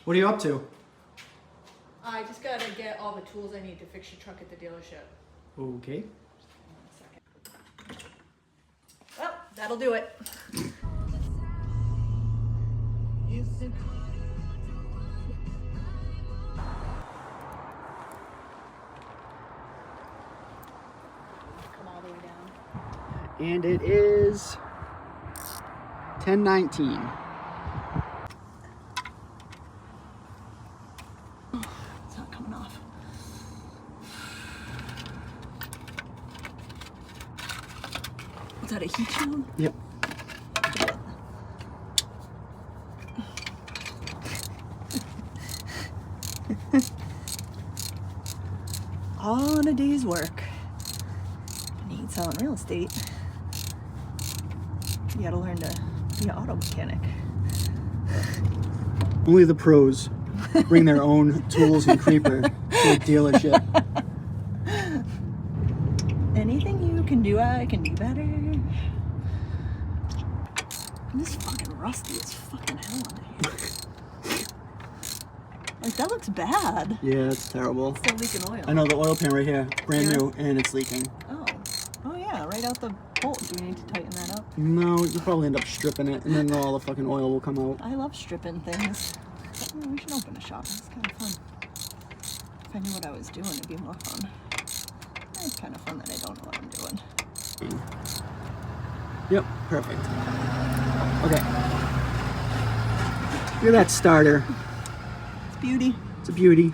What are you up to? I just gotta get all the tools I need to fix your truck at the dealership. Okay. One second. Well, that'll do it. Come all the way down. And it is 10:19. It's not coming off. Was that a heat shield? Yep. All in a day's work. And you ain't selling real estate. You gotta learn to be an auto mechanic. Only the pros bring their own tools and creeper to a dealership. Anything you can do, I can do better. I'm just fucking rusty as fucking hell on it. Like, that looks bad. Yeah, it's terrible. Still leaking oil. I know the oil pan right here, brand Yeah. new, and it's leaking. Oh yeah, right out the bolt. Do we need to tighten that up? No, you'll probably end up stripping it, and then all the fucking oil will come out. I love stripping things. We should open a shop. It's kind of fun. If I knew what I was doing, it'd be more fun. It's kind of fun that I don't know what I'm doing. Yep, perfect. Okay. Look at that starter. It's beauty. It's a beauty.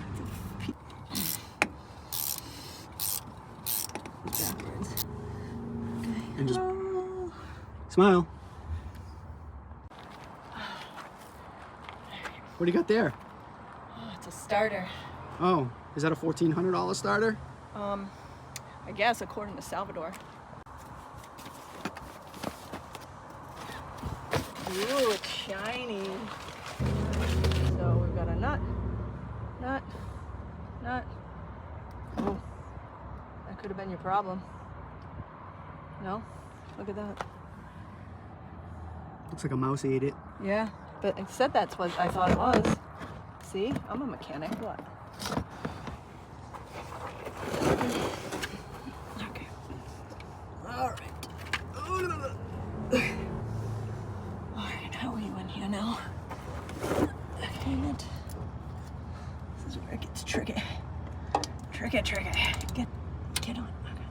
Backwards. Okay. And just Oh. smile. What do you got there? Oh, it's a starter. Oh, is that a $1,400 starter? I guess according to Salvador. Ooh, it's shiny. So we've got a nut. Oh, that could have been your problem. No? Look at that. Looks like a mouse ate it. Yeah, but it said that's what I thought it was. See? I'm a mechanic. What? Okay. All right. All right, how are you in here now? Damn it. This is where it gets tricky. Tricky. Get on. Okay.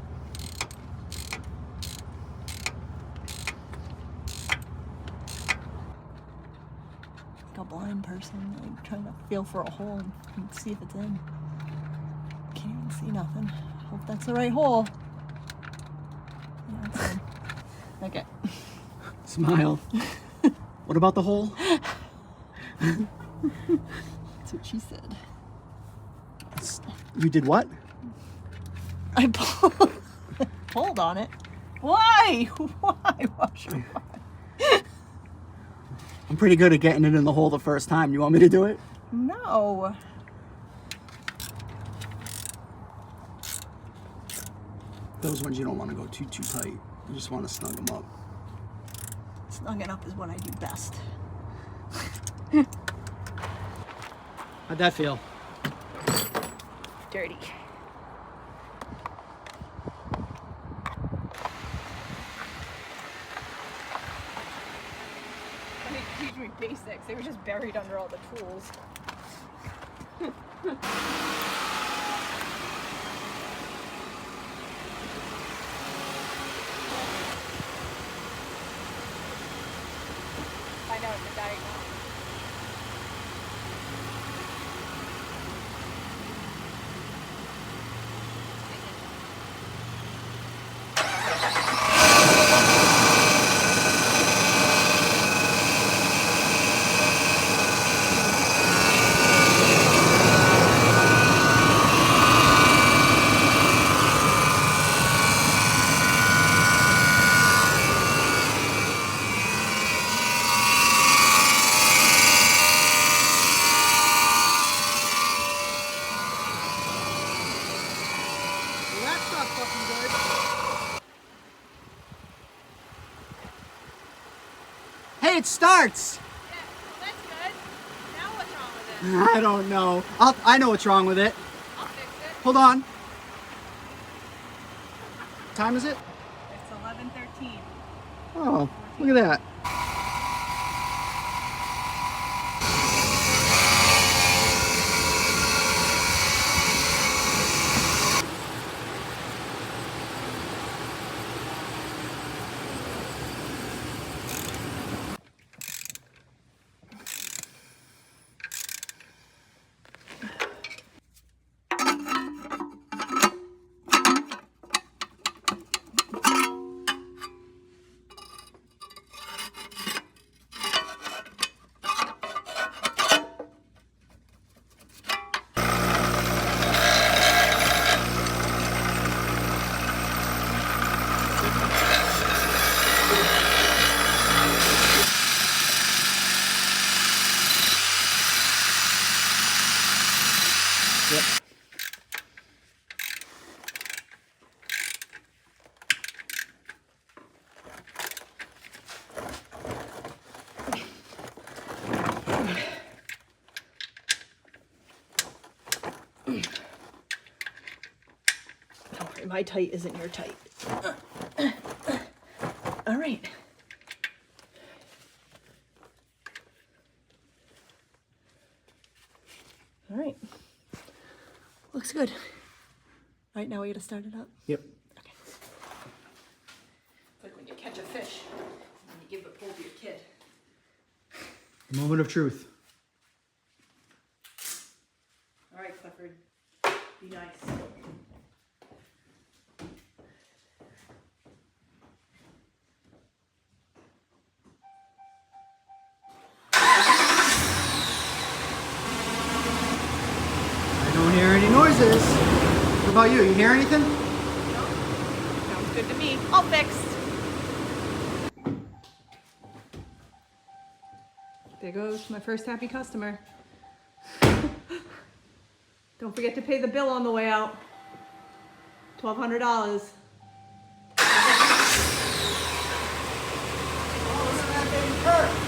Like a blind person, like trying to feel for a hole and see if it's in. Can't even see nothing. Hope that's the right hole. Yeah, it's in. Okay. Smile. What about the hole? That's what she said. You did what? I pulled on it. Why? Why? I'm pretty good at getting it in the hole the first time. You want me to do it? No. Those ones you don't want to go too tight. You just want to snug them up. Snugging up is what I do best. How'd that feel? Dirty. They teach me basics. They were just buried under all the tools. I know, it's a diagnostic. Hey, it starts! Yeah, well, that's good. Now what's wrong with I don't know. I know what's wrong with it. I'll fix it. Hold on. What time is it? It's 11:13. Oh, look at that. Yep. Don't worry, my tight isn't your tight. All right. All right. Looks good. All right, now we gotta start it up. Yep. Okay. It's like when you catch a fish and you give the pole to your kid. Moment of truth. All right, Clifford. Be nice. I don't hear any noises. What about you? You hear anything? Sounds good to me. All fixed. There goes my first happy customer. Don't forget to pay the bill on the way out. $1,200. Oh, look at that baby Kurt.